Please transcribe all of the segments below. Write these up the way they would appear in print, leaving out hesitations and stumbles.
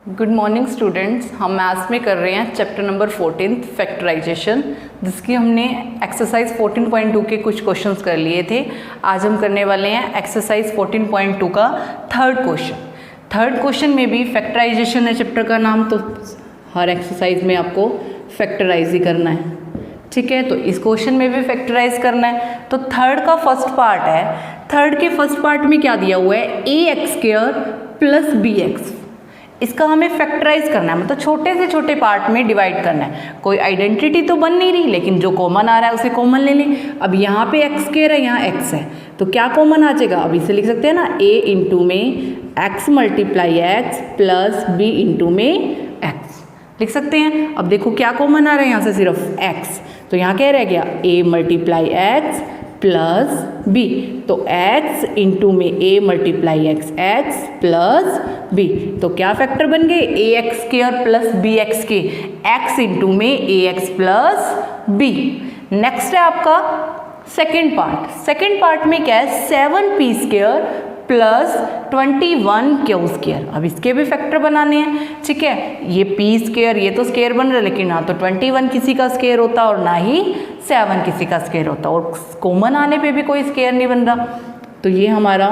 Good morning students. हम maths में कर रहे हैं चैप्टर नंबर 14 फैक्टराइजेशन, जिसकी हमने एक्सरसाइज 14.2 के कुछ क्वेश्चंस कर लिए थे। आज हम करने वाले हैं एक्सरसाइज 14.2 का थर्ड क्वेश्चन। थर्ड क्वेश्चन में भी फैक्टराइजेशन है चैप्टर का नाम, तो हर एक्सरसाइज में आपको फैक्टराइज ही करना है, ठीक है। तो इस क्वेश्चन में भी फैक्टराइज करना है। तो थर्ड का फर्स्ट पार्ट है। थर्ड के फर्स्ट पार्ट में क्या दिया हुआ है, ax² प्लस bx। इसका हमें फैक्टराइज करना है, मतलब छोटे से छोटे पार्ट में डिवाइड करना है। कोई आइडेंटिटी तो बन नहीं रही, लेकिन जो कॉमन आ रहा है उसे कॉमन ले लें। अब यहाँ पे x² है, यहाँ x है, तो क्या कॉमन आ जाएगा, अब इसे लिख सकते हैं ना, a इंटू में x multiply x plus b into में x लिख सकते हैं। अब देखो क्या कॉमन आ रहा है यहाँ से, सिर्फ x, तो यहाँ क्या रह गया, a multiply x plus b, तो x इंटू में a multiply x plus b, तो क्या फैक्टर बन गए, ax² प्लस bx के, x इंटू में ax प्लस b। नेक्स्ट है आपका सेकेंड पार्ट। सेकेंड पार्ट में क्या है, 7p² प्लस 21q²। अब इसके भी फैक्टर बनाने हैं, ठीक है। ये p², ये तो स्क्वायर बन रहा है, लेकिन ना तो 21 किसी का स्क्वायर होता और ना ही 7 किसी का स्क्वायर होता, और कॉमन आने पे भी कोई स्क्वायर नहीं बन रहा। तो ये हमारा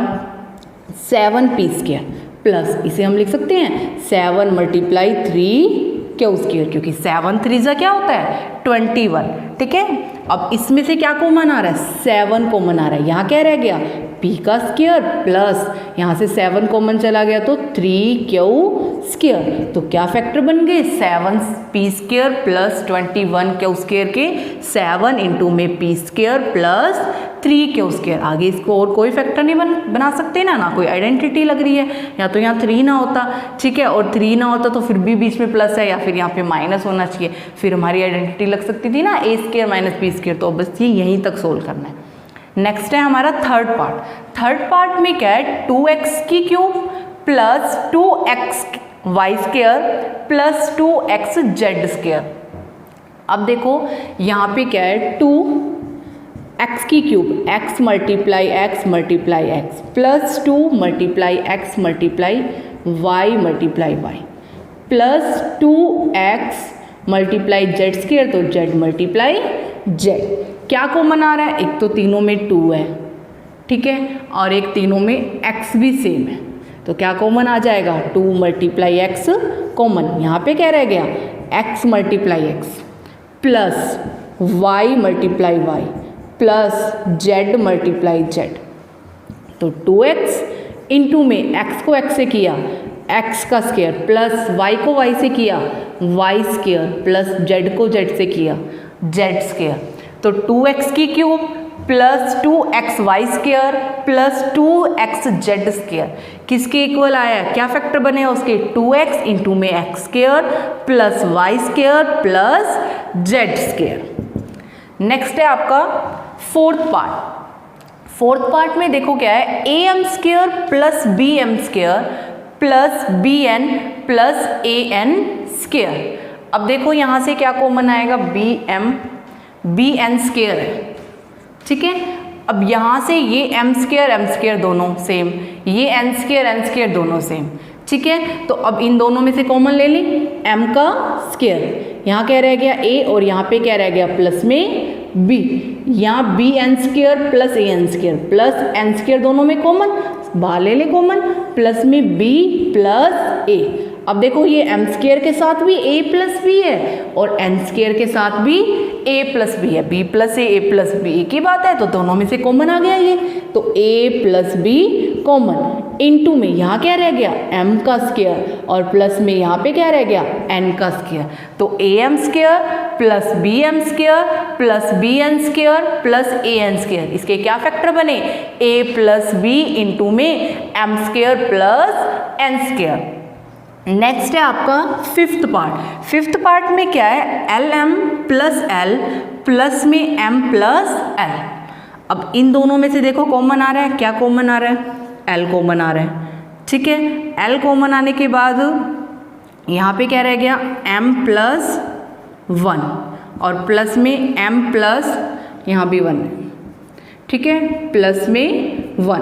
7p² प्लस, इसे हम लिख सकते हैं 7 मल्टीप्लाई 3q², क्योंकि 7 3 क्या होता है 21, ठीक है। अब इसमें से क्या कॉमन आ रहा है, 7 कॉमन आ रहा है। यहाँ क्या रह गया, p² प्लस यहाँ से 7 कॉमन चला गया तो 3q²। तो क्या फैक्टर बन गए, 7p² प्लस 21q² के, 7 इंटू में p² प्लस 3q²। आगे इसको और कोई फैक्टर नहीं बना सकते ना कोई आइडेंटिटी लग रही है, या तो यहाँ 3 ना होता, ठीक है, और 3 ना होता तो फिर भी बीच में प्लस है, या फिर यहाँ पे माइनस होना चाहिए, फिर हमारी आइडेंटिटी लग सकती थी ना, a² माइनस b²। तो बस ये यहीं तक सोल्व करना है। नेक्स्ट है हमारा थर्ड पार्ट। थर्ड पार्ट में क्या है, 2x³ plus 2xy² plus 2xz²। अब देखो यहाँ पे क्या है, 2x³ x multiply x multiply x plus 2 multiply x multiply y multiply y plus 2x multiply z², तो z मल्टीप्लाई z। क्या कॉमन आ रहा है, एक तो तीनों में 2 है, ठीक है, और एक तीनों में x भी सेम है, तो क्या कॉमन आ जाएगा, 2 मल्टीप्लाई x कॉमन। यहाँ पे क्या रह गया, x multiply x plus y multiply y plus z multiply z, तो 2x इंटू में x को x से किया x का स्क्वायर प्लस y को y से किया y² प्लस z को z से किया z²। तो 2x³ plus 2xy² plus 2xz² किसके इक्वल आया, क्या फैक्टर बने उसके, 2x इंटू में x² plus y² plus z²। Next है आपका फोर्थ पार्ट। फोर्थ पार्ट में देखो क्या है, am² plus bm² plus bn plus an²। अब देखो यहाँ से क्या कॉमन आएगा, bn² है, ठीक है। अब यहाँ से ये m² दोनों सेम, ये n² दोनों सेम, ठीक है। तो अब इन दोनों में से कॉमन ले ली, m का स्क्वायर, यहाँ क्या रह गया a, और यहाँ पे क्या रह गया प्लस में b, यहाँ bn² plus an² plus n² दोनों में कॉमन, बाहर ले ले कॉमन, प्लस में b प्लस a। अब देखो ये m² के साथ भी a प्लस b है, और n² के साथ भी a प्लस b है, b plus a plus b एक ही बात है, तो दोनों में से कॉमन आ गया ये, तो a plus b common, into में यहाँ क्या रह गया, m का स्क्वायर, और प्लस में यहाँ पे क्या रह गया, n का स्क्वायर, तो am² plus bm² plus bn² plus an²। इसके क्या फैक्टर बने, a प्लस b इंटू में m² प्लस n²। नेक्स्ट है आपका फिफ्थ पार्ट। फिफ्थ पार्ट में क्या है, lm प्लस l प्लस में m प्लस l। अब इन दोनों में से देखो कॉमन आ रहा है, क्या कॉमन आ रहा है, l कॉमन आ रहा है, ठीक है। l कॉमन आने के बाद यहाँ पे क्या रह गया, m प्लस 1 और प्लस में m प्लस यहाँ भी 1, ठीक है, प्लस में 1।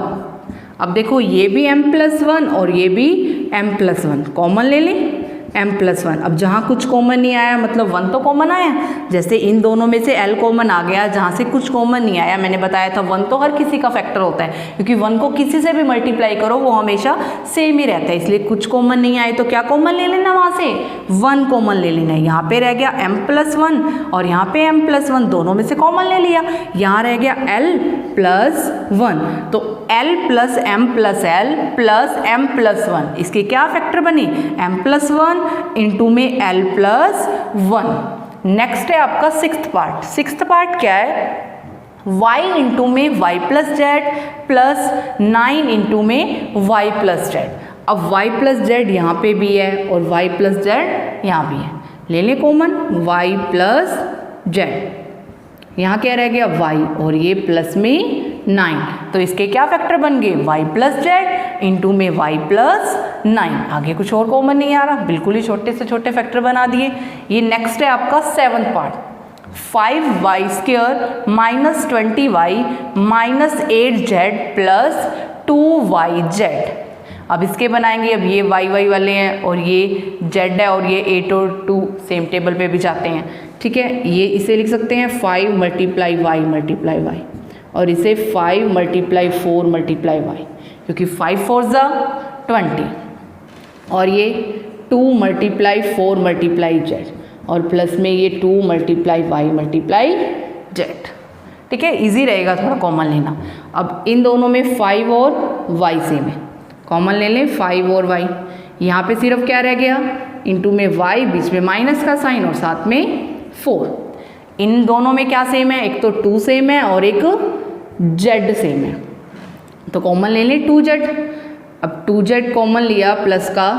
अब देखो ये भी m+1 और ये भी m+1 कॉमन ले लें, m+1। अब जहाँ कुछ कॉमन नहीं आया मतलब 1 तो कॉमन आया, जैसे इन दोनों में से l कॉमन आ गया, जहाँ से कुछ कॉमन नहीं आया, मैंने बताया था 1 तो हर किसी का फैक्टर होता है, क्योंकि 1 को किसी से भी मल्टीप्लाई करो वो हमेशा सेम ही रहता है, इसलिए कुछ कॉमन नहीं आए तो क्या कॉमन ले लेना, वहाँ से 1 कॉमन ले लेना है। यहाँ पे रह गया m+1 और यहाँ पे m+1, दोनों में से कॉमन ले लिया, यहाँ रह गया l+1, तो l + m+l + m+1, इसके क्या फैक्टर बने, m+1 इंटू में l+1। नेक्स्ट है आपका सिक्स्थ पार्ट क्या है, y इंटू में y + z प्लस 9 इंटू में y + z। अब y + z यहाँ पे भी है और y + z यहाँ भी है, ले लें कॉमन y + z, यहाँ क्या रह गया y और ये प्लस में 9, तो इसके क्या फैक्टर बन गए, y + z इंटू में y + 9। आगे कुछ और कॉमन नहीं आ रहा, बिल्कुल ही छोटे से छोटे फैक्टर बना दिए। ये नेक्स्ट है आपका 7th part, 5y² - 20y - 8z + 2yz। अब इसके बनाएंगे, अब ये y वाले हैं और ये z है और ये 8 और 2 सेम टेबल पे भी जाते हैं, ठीक है। ये इसे लिख सकते हैं 5 × y और इसे 5 × 4 × y, क्योंकि 5 4 = 20 और ये 2 × 4 × z और प्लस में ये 2 × y × z, ठीक है। इजी रहेगा थोड़ा कॉमन लेना। अब इन दोनों में 5 और y सेम है, कॉमन ले लें 5 और y। यहाँ पे सिर्फ क्या रह गया, इंटू में y, बीच में माइनस का साइन और साथ में 4। इन दोनों में क्या सेम है, एक तो 2 सेम है और एक z सेम है, तो कॉमन ले लें 2z। अब 2z कॉमन लिया प्लस का,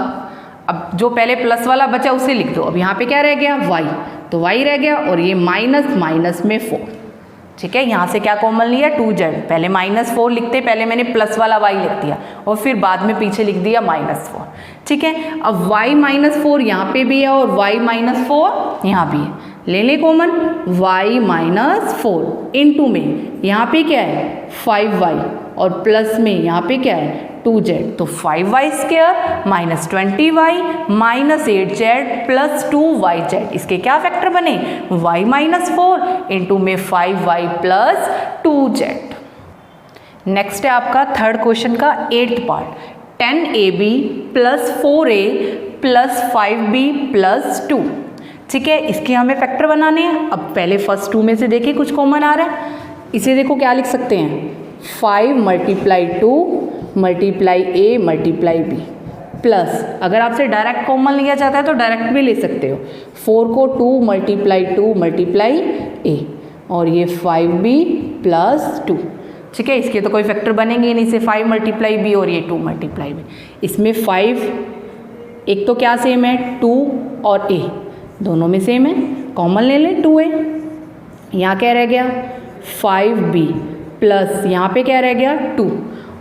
अब जो पहले प्लस वाला बचा उसे लिख दो। अब यहाँ पे क्या रह गया y, तो y रह गया और ये माइनस में 4, ठीक है। यहाँ से क्या कॉमन लिया 2z, पहले -4 लिखते, पहले मैंने प्लस वाला y लिख दिया और फिर बाद में पीछे लिख दिया -4, ठीक है। अब y -4 यहाँ पे भी है और y -4 यहाँ भी है, ले लें कॉमन y -4 इंटू में यहाँ पे क्या है 5y और प्लस में यहाँ पे क्या है 2z, तो 5y² - 20y - 8z + 2yz, इसके क्या फैक्टर बने, y -4 इंटू में 5y + 2z। नेक्स्ट है आपका थर्ड क्वेश्चन का 8th part, 10ab + 4a + 5b + 2, ठीक है। इसके हमें फैक्टर बनाने हैं। अब पहले फर्स्ट 2 में से देखिए कुछ कॉमन आ रहा है, इसे देखो क्या लिख सकते हैं 5 × 2 × a × b प्लस, अगर आपसे डायरेक्ट कॉमन लिया जाता है तो डायरेक्ट भी ले सकते हो, 4 को 2 × 2 × a और ये 5b + 2, ठीक है। इसके तो कोई फैक्टर बनेंगे नहीं, इसे 5 × b और ये 2 × b। इसमें 5 एक तो क्या सेम है 2 और a दोनों में सेम है, कॉमन ले लें 2a। यहाँ क्या रह गया 5b प्लस यहाँ पे क्या रह गया 2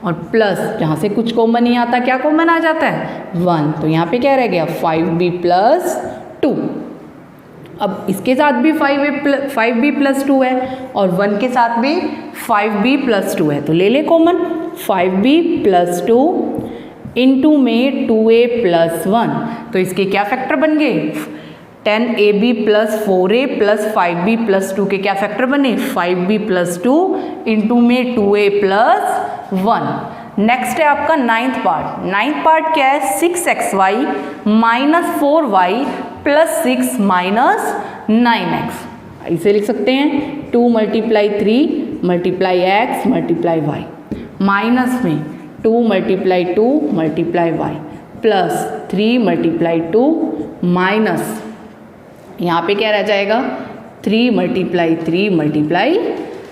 और प्लस जहाँ से कुछ कॉमन नहीं आता क्या कॉमन आ जाता है 1, तो यहाँ पे क्या रह गया 5b + 2। अब इसके साथ भी 5b + 2 है और 1 के साथ भी 5b + 2 है, तो ले ले कॉमन 5b + 2 इंटू में 2a + 1, तो इसके क्या फैक्टर बन गए 10ab + 4a + 5b + 2 के क्या फैक्टर बने 5b + 2 इंटू में 2a + 1। नेक्स्ट है आपका 9th पार्ट क्या है 6xy - 4y + 6 - 9x, इसे लिख सकते हैं 2 × 3 × x × y माइनस में 2 × 2 × y प्लस 3 × 2 माइनस यहाँ पे क्या रह जाएगा 3 × 3 ×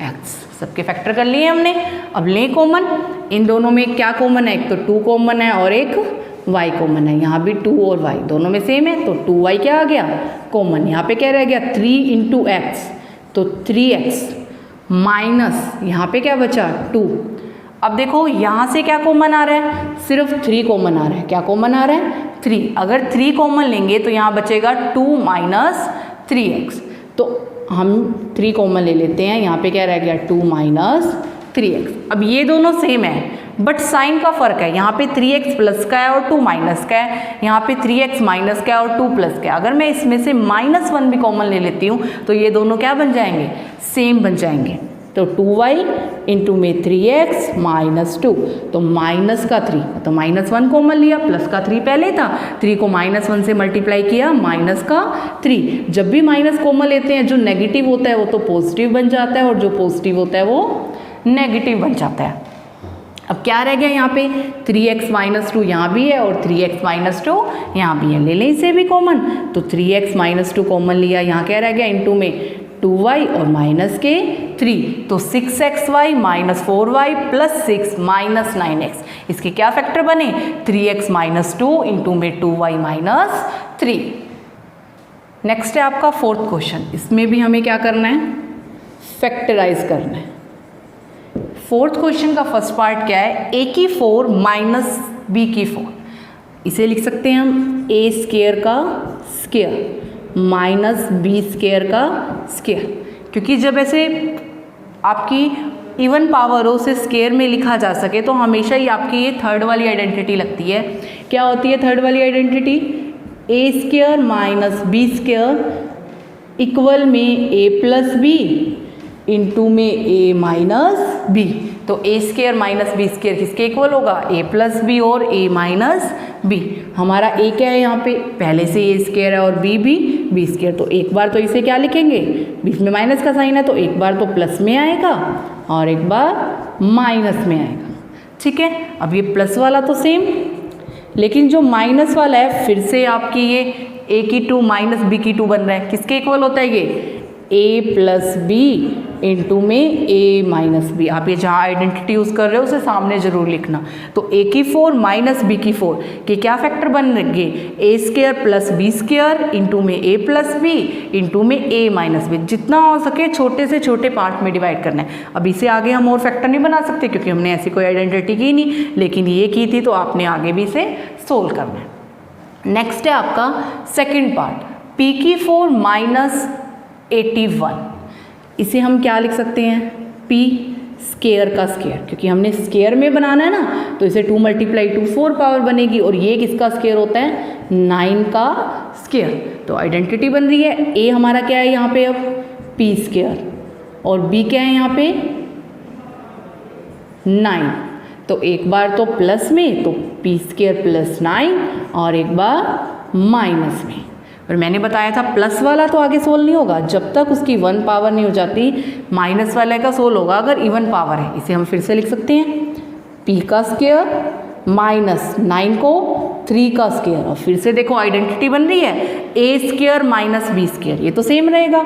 x। सबके फैक्टर कर लिए हमने। अब लें कॉमन, इन दोनों में क्या कॉमन है, एक तो 2 कॉमन है और एक y कॉमन है, यहाँ भी 2 और y दोनों में सेम है, तो 2y क्या आ गया कॉमन। यहाँ पे क्या रह गया 3 × x, तो 3x माइनस यहाँ पे क्या बचा 2। अब देखो यहाँ से क्या कॉमन आ रहा है, सिर्फ 3 कॉमन आ रहा है। क्या कॉमन आ रहा है 3, अगर 3 कॉमन लेंगे तो यहाँ बचेगा 2 - 3x, तो हम 3 कॉमन ले लेते हैं। यहाँ पे क्या रह गया 2 - 3x। अब ये दोनों सेम है, बट साइन का फर्क है, यहाँ पे 3x प्लस का है और 2 माइनस का है, यहाँ पे 3x माइनस का है और 2 प्लस का है। अगर मैं इसमें से -1 भी कॉमन ले लेती हूँ तो ये दोनों क्या बन जाएंगे, सेम बन जाएंगे। तो 2y इंटू में 3x माइनस 2, तो माइनस का 3, तो -1 कॉमन लिया, प्लस का 3 पहले था, 3 को -1 से मल्टीप्लाई किया, माइनस का 3। जब भी माइनस कॉमन लेते हैं, जो नेगेटिव होता है वो तो पॉजिटिव बन जाता है और जो पॉजिटिव होता है वो नेगेटिव बन जाता है। अब क्या रह गया यहाँ पे, 3x माइनस 2 यहाँ भी है और 3x माइनस 2 यहाँ भी है, ले लें इसे भी कॉमन। तो 3x माइनस 2 कॉमन लिया, यहाँ क्या रह गया, इंटू में 2y और माइनस के 3, तो 6xy minus 4y plus 6 minus 9x। इसके क्या फैक्टर बने, 3x माइनस 2 इंटू में 2y माइनस 3। नेक्स्ट है आपका 4th क्वेश्चन, इसमें भी हमें क्या करना है, फैक्टराइज करना है। 4th क्वेश्चन का फर्स्ट पार्ट क्या है, a की 4 माइनस b की 4, इसे लिख सकते हैं हम a स्क्वायर का स्क्वायर माइनस बी स्क्वायर का स्क्वायर, क्योंकि जब ऐसे आपकी इवन पावर हो उसे स्क्वायर में लिखा जा सके तो हमेशा ही आपकी ये थर्ड वाली आइडेंटिटी लगती है। क्या होती है थर्ड वाली identity, a square minus B square equal में ए प्लस बी इंटू में ए माइनस बी। तो ए स्क्वायर माइनस बी स्क्वायर किसके इक्वल होगा, ए प्लस बी और ए माइनस बी। हमारा ए क्या है यहाँ पे, पहले से ए स्क्वायर है और बी भी बी स्क्वायर, तो एक बार तो इसे क्या लिखेंगे, बीच में माइनस का साइन है तो एक बार तो प्लस में आएगा और एक बार माइनस में आएगा। ठीक है, अब ये प्लस वाला तो सेम, लेकिन जो माइनस वाला है फिर से आपकी ये ए की 2 माइनस बी की 2 बन रहा है, किसके इक्वल होता है ये, a प्लस बी इंटू में a माइनस बी। आप ये जहाँ आइडेंटिटी यूज़ कर रहे हो उसे सामने जरूर लिखना। तो a की 4 माइनस b की 4 के क्या फैक्टर बनेंगे, a square plus B square into में a प्लस बी इंटू में a माइनस बी। जितना हो सके छोटे से छोटे पार्ट में डिवाइड करना है। अब इसे आगे हम और फैक्टर नहीं बना सकते क्योंकि हमने ऐसी कोई आइडेंटिटी की नहीं, लेकिन ये की थी तो आपने आगे भी इसे सोल्व करना है। नेक्स्ट है आपका सेकेंड पार्ट, p की 4 माइनस 81, इसे हम क्या लिख सकते हैं, p स्क्वायर का स्क्वायर, क्योंकि हमने स्क्वायर में बनाना है ना, तो इसे 2 मल्टीप्लाई 2 4 पावर बनेगी और ये किसका स्क्वायर होता है, 9 का स्क्वायर। तो आइडेंटिटी बन रही है, a हमारा क्या है यहाँ पे अब p स्क्वायर और b क्या है यहाँ पे 9, तो एक बार तो प्लस में तो p स्क्वायर प्लस 9 और एक बार माइनस में। और मैंने बताया था प्लस वाला तो आगे सोल्व नहीं होगा जब तक उसकी 1 पावर नहीं हो जाती, माइनस वाले का सोल्व होगा अगर इवन पावर है। इसे हम फिर से लिख सकते हैं p का स्क्वायर माइनस 9 को 3 का स्क्वायर, और फिर से देखो आइडेंटिटी बन रही है a square minus B square, ये तो सेम रहेगा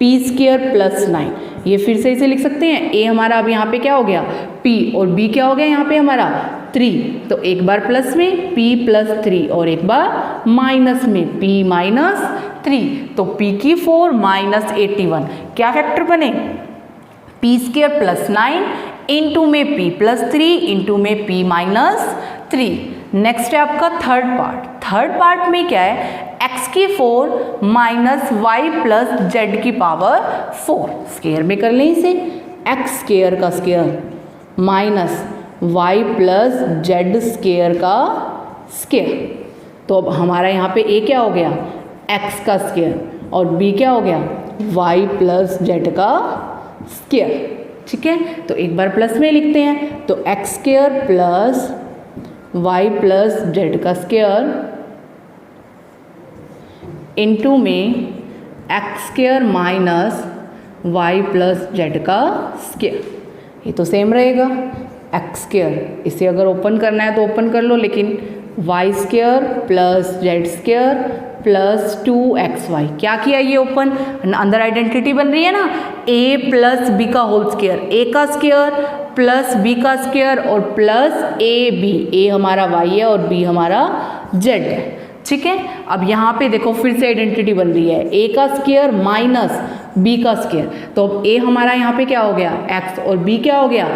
p स्क्वायर प्लस 9, ये फिर से इसे लिख सकते हैं a हमारा अब यहाँ पे क्या हो गया p और b क्या हो गया यहाँ पे हमारा 3, तो एक बार प्लस में p प्लस 3 और एक बार माइनस में p माइनस 3, तो p की 4 माइनस 81 क्या फैक्टर बने, p स्क्वायर प्लस 9 इंटू में p प्लस 3 इंटू में p माइनस 3। नेक्स्ट है आपका थर्ड पार्ट। थर्ड पार्ट में क्या है, x की 4 माइनस वाई प्लस जेड की पावर 4, स्क्वायर में कर लें इसे, x स्क्वायर का square minus y plus z square का स्क्वायर। तो अब हमारा यहाँ पे a क्या हो गया x का स्क्वायर और b क्या हो गया y प्लस जेड का स्क्वायर। ठीक है, तो एक बार प्लस में लिखते हैं, तो x square plus y plus Z का स्क्वायर इंटू में x square minus y plus Z का स्क्वायर, ये तो सेम रहेगा x स्क्वायर। इसे अगर ओपन करना है तो ओपन कर लो, लेकिन y square plus z square plus 2xy, क्या किया ये ओपन, अंदर आइडेंटिटी बन रही है ना a प्लस बी का होल स्क्वायर, a का स्क्वायर प्लस b का स्क्वायर और प्लस a हमारा y है और b हमारा z है। ठीक है, अब यहाँ पे देखो फिर से आइडेंटिटी बन रही है, a का स्क्वायर माइनस b का स्क्वायर। तो अब a हमारा यहाँ पे क्या हो गया x और b क्या हो गया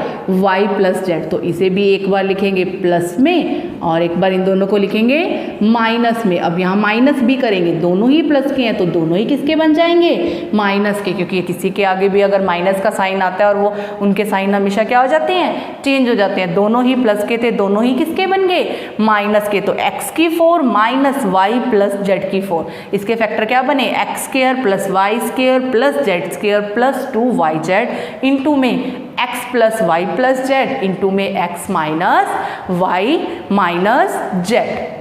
y प्लस जेड। तो इसे भी एक बार लिखेंगे प्लस में और एक बार इन दोनों को लिखेंगे माइनस में। अब यहाँ माइनस भी करेंगे, दोनों ही प्लस के हैं तो दोनों ही किसके बन जाएंगे माइनस के, क्योंकि किसी के आगे भी अगर माइनस का साइन आता है और वो उनके साइन हमेशा क्या हो जाते हैं चेंज हो जाते हैं। दोनों ही प्लस के थे, दोनों ही किसके बन गए माइनस के। तो x की 4 माइनस वाई प्लस जेड की 4, इसके फैक्टर क्या बने x square plus y square plus z square plus 2y z into में x plus y plus z into में x minus y minus z.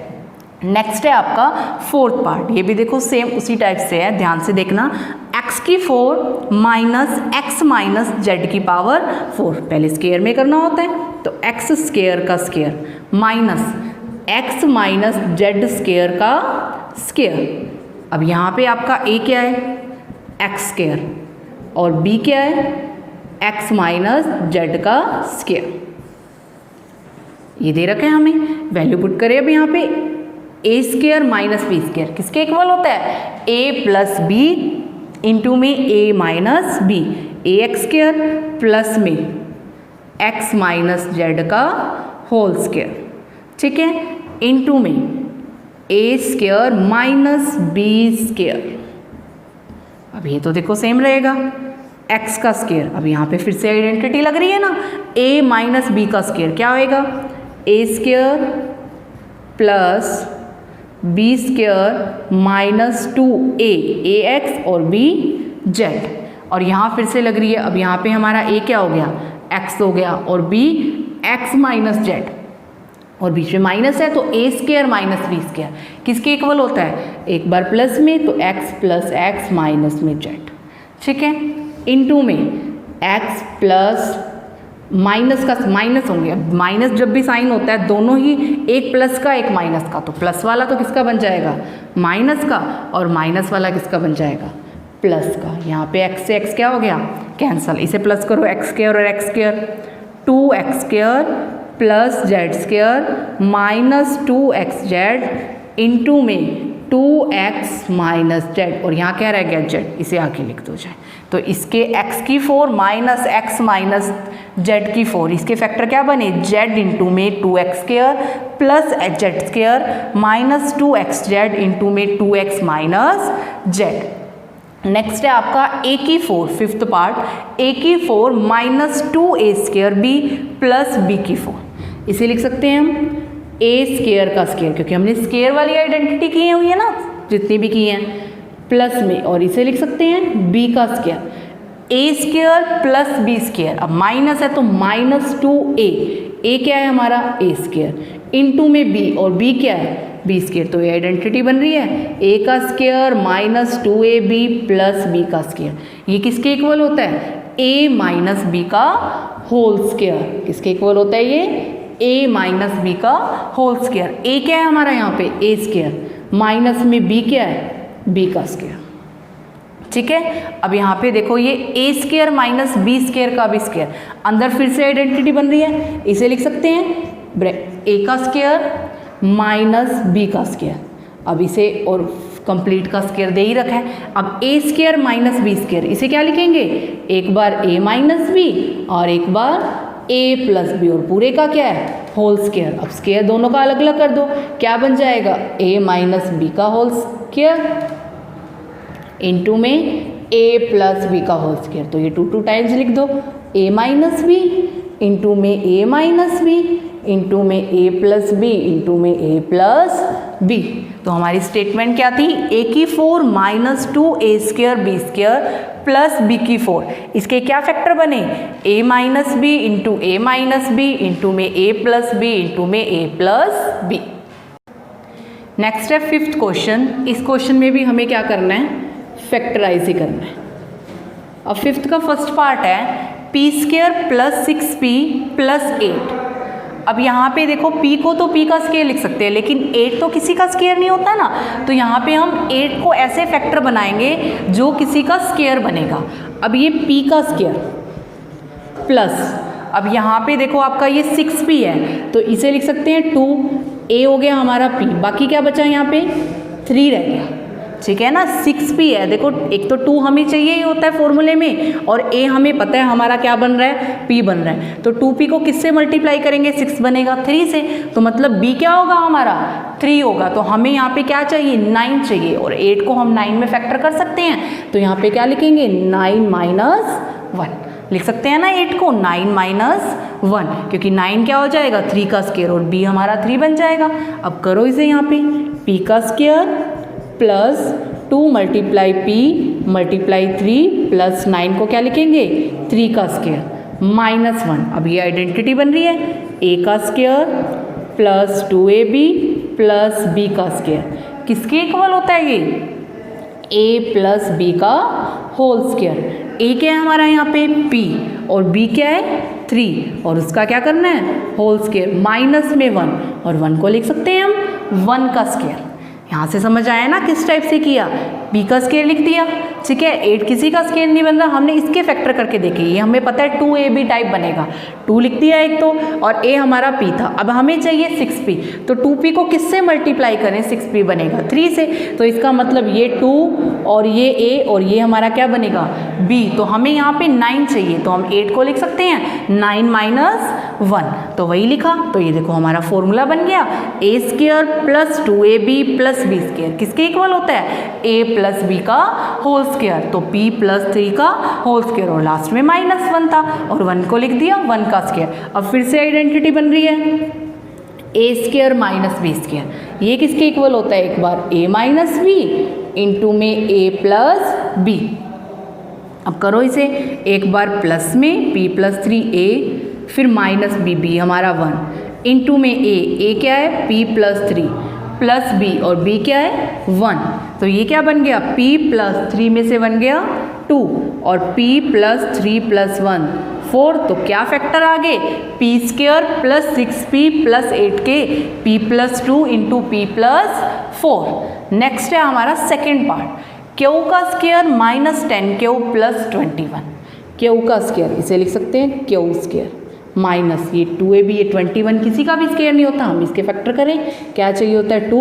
Next है आपका फोर्थ पार्ट, ये भी देखो सेम उसी टाइप से है, ध्यान से देखना। x की 4 माइनस एक्स माइनस जेड की पावर 4, पहले स्क्वायर में करना होता है तो x स्क्वायर का square minus x minus Z square का स्क्वायर। अब यहाँ पे आपका a क्या है एक्स स्क्वायर और b क्या है x माइनस जेड का स्क्वायर। ये दे रखा है हमें, वैल्यू पुट करें अब यहाँ पे a square minus b square किसके इक्वल होता है a प्लस b इंटू में a minus b, A x square plus में x माइनस जेड का होल स्क्वायर, ठीक है, इंटू में a square minus b square. अब ये तो देखो सेम रहेगा x का स्क्वायर। अब यहाँ पे फिर से आइडेंटिटी लग रही है ना, a माइनस b का स्क्वायर क्या होएगा a square plus b square minus 2a ax और b z। और यहाँ फिर से लग रही है, अब यहाँ पे हमारा a क्या हो गया x हो गया और b x माइनस जेड और बीच में माइनस है तो a square minus b square किसके इक्वल होता है, एक बार प्लस में तो x प्लस एक्स माइनस में z, ठीक है, इनटू में x प्लस माइनस का माइनस होंगे। अब माइनस जब भी साइन होता है दोनों ही एक प्लस का एक माइनस का, तो प्लस वाला तो किसका बन जाएगा माइनस का और माइनस वाला किसका बन जाएगा प्लस का। यहाँ पे x से x क्या हो गया कैंसल, इसे प्लस करो x स्क्वायर और x square 2x square plus z square minus 2x Z into में 2x माइनस जेड और यहाँ क्या रह गया जेड, इसे आके लिख दो जाए। तो इसके x की 4 माइनस एक्स माइनस जेड की 4, इसके फैक्टर क्या बने z इंटू में 2x square plus z square minus 2x Z into में 2x माइनस जेड। नेक्स्ट है आपका a की 4 फिफ्थ पार्ट, a की 4 minus 2a square b plus b की 4, इसे लिख सकते हैं हम a स्क्वायर का स्क्वायर, क्योंकि हमने स्क्वायर वाली आइडेंटिटी की हुई है ना जितनी भी की हैं, प्लस में, और इसे लिख सकते हैं b का square a square plus b square. अब माइनस है तो माइनस 2a क्या है हमारा a स्क्वायर इंटू में b और b क्या है b स्क्वायर। तो ये आइडेंटिटी बन रही है a का square minus 2ab plus b का स्क्वायर, ये किसके इक्वल होता है a माइनस b का होल स्क्वायर। किसके इक्वल होता है ये a माइनस b का होल स्क्वायर। a क्या है हमारा यहाँ पे a स्क्वायर माइनस में b क्या है b का स्क्वायर, ठीक है। अब यहाँ पे देखो ये a square minus b square का भी स्क्वायर, अंदर फिर से आइडेंटिटी बन रही है, इसे लिख सकते हैं a का स्क्वायर माइनस b का स्क्वायर। अब इसे और कंप्लीट का स्क्वायर दे ही रखा है। अब a square minus b square, इसे क्या लिखेंगे एक बार a माइनस b और एक बार a प्लस b और पूरे का क्या है होल स्क्वायर। अब स्क्वायर दोनों का अलग अलग कर दो, क्या बन जाएगा a माइनस b का होल स्क्वायर इंटू में a प्लस b का होल स्क्वायर। तो ये 2 टाइम्स लिख दो a माइनस b इंटू में a माइनस b इंटू में a प्लस b इंटू में a प्लस b। तो हमारी स्टेटमेंट क्या थी a की 4 minus 2a square b square plus b की 4, इसके क्या फैक्टर बने a minus b into a minus b into में a प्लस b इंटू में a प्लस b। नेक्स्ट है फिफ्थ क्वेश्चन। इस क्वेश्चन में भी हमें क्या करना है फैक्टराइज ही करना है। अब फिफ्थ का फर्स्ट पार्ट है p square plus 6p plus 8। अब यहाँ पे देखो p को तो p का स्क्वायर लिख सकते हैं, लेकिन 8 तो किसी का स्क्वायर नहीं होता ना, तो यहाँ पे हम 8 को ऐसे फैक्टर बनाएंगे जो किसी का स्क्वायर बनेगा। अब ये p का स्क्वायर प्लस, अब यहाँ पे देखो आपका ये 6p है तो इसे लिख सकते हैं 2a हो गया हमारा p, बाकी क्या बचा यहाँ पे 3 रह गया। ठीक है ना। 6p है, देखो एक तो 2 हमें चाहिए ही होता है फॉर्मूले में, और a हमें पता है हमारा क्या बन रहा है, p बन रहा है। तो 2p को किससे मल्टीप्लाई करेंगे, 6 बनेगा 3 से, तो मतलब b क्या होगा हमारा 3 होगा। तो हमें यहाँ पे क्या चाहिए, 9 चाहिए, और 8 को हम 9 में फैक्टर कर सकते हैं। तो यहाँ पे क्या लिखेंगे, 9 - 1 लिख सकते हैं ना 8 को, 9 - 1, क्योंकि 9 क्या हो जाएगा 3 का स्क्वायर, और b हमारा 3 बन जाएगा। अब करो इसे यहाँ पे, p का स्क्वायर प्लस 2 × p × 3 प्लस 9 को क्या लिखेंगे, 3 का स्क्वायर -1। अब ये आइडेंटिटी बन रही है, a का square plus 2ab plus b का स्क्वायर किसके इक्वल होता है, ये a प्लस b का होल स्क्वायर। a क्या है हमारा यहाँ पे p, और b क्या है 3, और उसका क्या करना है होल स्क्वायर, माइनस में 1, और 1 को लिख सकते हैं हम 1 का स्क्वायर। यहाँ से समझ आया ना किस टाइप से किया, b का स्क्वायर लिख दिया, ठीक है। 8 किसी का स्क्वायर नहीं बन रहा, हमने इसके फैक्टर करके देखे, ये हमें पता है 2ab टाइप बनेगा, 2 लिख दिया एक तो, और a हमारा p था। अब हमें चाहिए 6p, तो 2p को किससे मल्टीप्लाई करें, 6p बनेगा 3 से, तो इसका मतलब ये 2 और ये a और ये हमारा क्या बनेगा b। तो हमें यहाँ पे 9 चाहिए, तो हम 8 को लिख सकते हैं 9 - 1, तो वही लिखा। तो ये देखो हमारा फॉर्मूला बन गया, a square plus 2ab plus b square किसके इक्वल होता है, a प्लस b का होल स्क्वायर, तो p प्लस 3 का होल स्क्वायर, और लास्ट में -1 था, और 1 को लिख दिया 1 का स्क्वायर। अब फिर से आइडेंटिटी बन रही है, a square minus b square, ये किसके इक्वल होता है, एक बार a माइनस b इंटू में a प्लस b। अब करो इसे, एक बार प्लस में p प्लस 3a, फिर माइनस b हमारा 1 इंटू में a क्या है p प्लस 3 प्लस b, और b क्या है 1, तो ये क्या बन गया p प्लस 3 में से बन गया 2, और p प्लस 3 प्लस 1 4, तो क्या फैक्टर आ गए, p square plus 6p plus 8k p plus 2 into p plus 4। Next है हमारा सेकेंड पार्ट, q का स्क्वायर -10q प्लस 21, q का स्क्वायर इसे लिख सकते हैं q स्क्वायर माइनस ये 2ab, ये 21 किसी का भी स्क्वायर नहीं होता, हम इसके फैक्टर करें, क्या चाहिए होता है 2,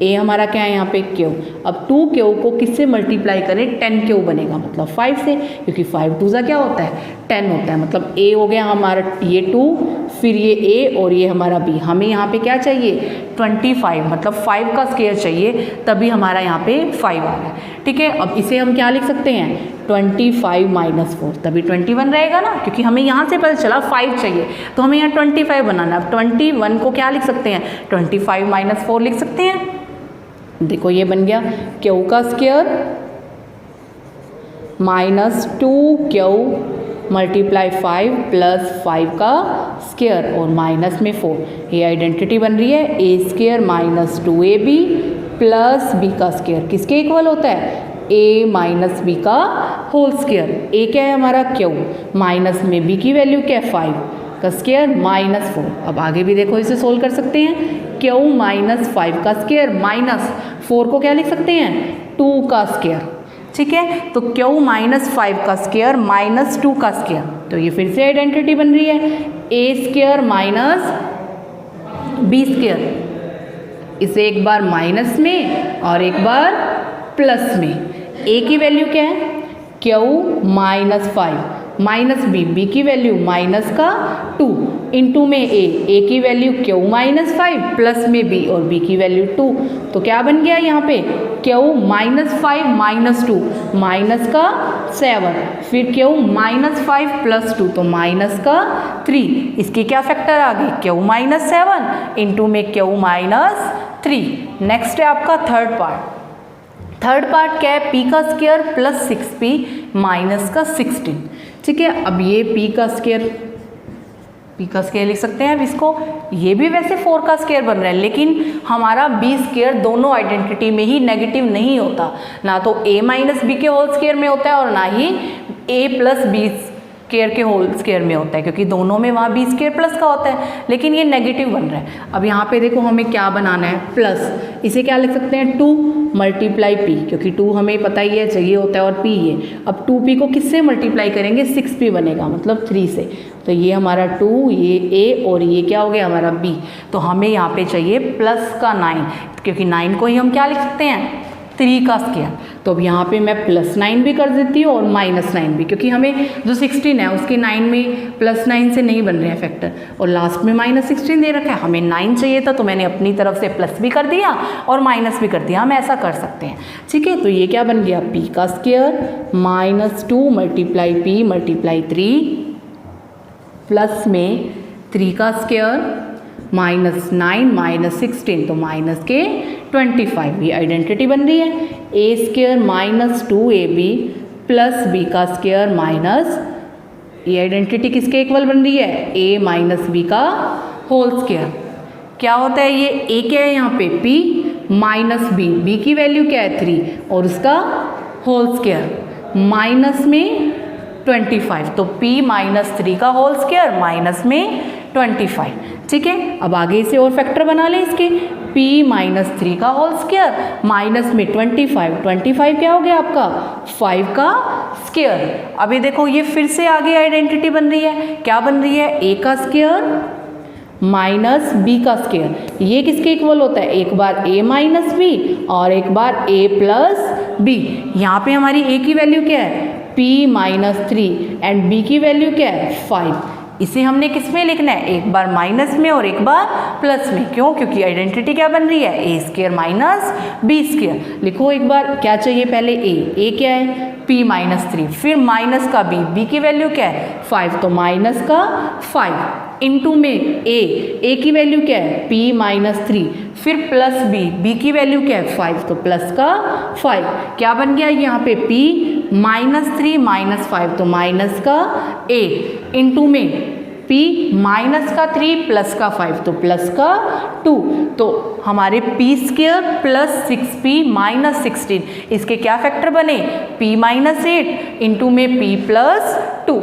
a हमारा क्या है यहाँ पे q। अब 2q को किससे मल्टीप्लाई करें, 10q बनेगा, मतलब 5 से, क्योंकि 5 2 क्या होता है 10 होता है, मतलब a हो गया हमारा ये 2, फिर ये a और ये हमारा b। हमें यहाँ पे क्या चाहिए 25, मतलब 5 का स्क्वायर चाहिए, तभी हमारा यहाँ पे 5 आ रहा है, ठीक है। अब इसे हम क्या लिख सकते हैं 25 - 4, तभी 21 रहेगा ना, क्योंकि हमें यहाँ से पता चला 5 चाहिए, तो हमें यहाँ 25 बनाना है। अब 21 को क्या लिख सकते हैं 25 - 4 लिख सकते हैं। देखो ये बन गया q का स्क्वायर -2q मल्टीप्लाई 5 प्लस 5 का स्क्वायर, और माइनस में 4, ये आइडेंटिटी बन रही है a square minus 2ab plus b का स्क्वायर किसके इक्वल होता है, a माइनस b का होल स्क्वायर। a क्या है हमारा q, माइनस में b की वैल्यू क्या है 5 का स्क्वायर -4। अब आगे भी देखो इसे सोल्व कर सकते हैं, q -5 का स्क्वायर माइनस 4 को क्या लिख सकते हैं 2 का स्क्वायर, ठीक है। तो q -5 का स्क्वायर -2 का स्क्वायर, तो ये फिर से आइडेंटिटी बन रही है a square minus b square, इसे एक बार माइनस में और एक बार प्लस में। a की वैल्यू क्या है q -5 माइनस b की वैल्यू माइनस का 2 इंटू में a की वैल्यू q -5 प्लस में b, और b की वैल्यू 2, तो क्या बन गया यहाँ पे q -5 - 2 माइनस का 7, फिर q -5 प्लस 2, तो माइनस का 3, इसके क्या फैक्टर आ गए q -7 इंटू में q -3। नेक्स्ट है आपका थर्ड पार्ट। थर्ड पार्ट क्या है, p का स्क्वायर प्लस 6p माइनस का 16, ठीक है। अब ये p का स्क्वायर लिख सकते हैं अब इसको, ये भी वैसे 4 का स्क्वायर बन रहा है, लेकिन हमारा b स्क्वायर दोनों आइडेंटिटी में ही नेगेटिव नहीं होता, ना तो a माइनस b के होल स्क्वायर में होता है और ना ही a प्लस b स्क्वायर के होल स्क्वायर में होता है, क्योंकि दोनों में वहाँ b स्क्वायर प्लस का होता है, लेकिन ये नेगेटिव बन रहा है। अब यहाँ पे देखो हमें क्या बनाना है प्लस, इसे क्या लिख सकते हैं 2 मल्टीप्लाई p, क्योंकि 2 हमें पता ही है चाहिए होता है और p ये। अब 2p को किससे मल्टीप्लाई करेंगे 6p बनेगा, मतलब 3 से, तो ये हमारा 2, ये a और ये क्या हो गया हमारा b। तो हमें यहाँ पे चाहिए प्लस का 9, क्योंकि 9 को ही हम क्या लिख सकते हैं 3 का स्क्वायर। तो अब यहाँ पे मैं +9 भी कर देती हूँ और -9 भी, क्योंकि हमें जो 16 है उसके 9 में +9 से नहीं बन रहे हैं फैक्टर, और लास्ट में -16 दे रखा है, हमें 9 चाहिए था, तो मैंने अपनी तरफ से प्लस भी कर दिया और माइनस भी कर दिया। हम ऐसा कर सकते हैं, ठीक है। तो ये क्या बन गया, p का स्क्वायर -2 × p × 3 प्लस में 3 का स्क्वायर -9 -16 तो -25, ये आइडेंटिटी बन रही है। a square -2ab plus b का स्क्वायर माइनस, ये आइडेंटिटी किसके इक्वल बन रही है, a - b का होल स्क्वायर। क्या होता है ये, a क्या है यहाँ पे, p माइनस b की वैल्यू क्या है 3 और उसका होल स्क्वायर माइनस में 25, तो p -3 का होल स्क्वायर माइनस में 25, ठीक है। अब आगे इसे और फैक्टर बना लें इसके, p -3 का होल स्क्वायर माइनस में 25 क्या हो गया आपका 5 का स्क्वायर। अभी देखो ये फिर से आगे आइडेंटिटी बन रही है, क्या बन रही है, a का स्क्वायर माइनस b का स्क्वायर। ये किसके इक्वल होता है, एक बार a माइनस b और एक बार a प्लस b। यहाँ पे हमारी a की वैल्यू क्या है, p -3 एंड b की वैल्यू क्या है 5। इसे हमने किस में लिखना है, एक बार माइनस में और एक बार प्लस में, क्यों, क्योंकि आइडेंटिटी क्या बन रही है, a square minus b square. लिखो एक बार, क्या चाहिए पहले a क्या है p -3, फिर माइनस का b की वैल्यू क्या है 5, तो माइनस का 5 इंटू में a की वैल्यू क्या है p -3, फिर प्लस b की वैल्यू क्या है 5, तो प्लस का 5। क्या बन गया यहाँ पे p -3 -5, तो माइनस का a इंटू में p -3 प्लस का 5, तो प्लस का 2। तो हमारे p स्क्वायर प्लस 6p -16, इसके क्या फैक्टर बने, p -8 इंटू में p +2।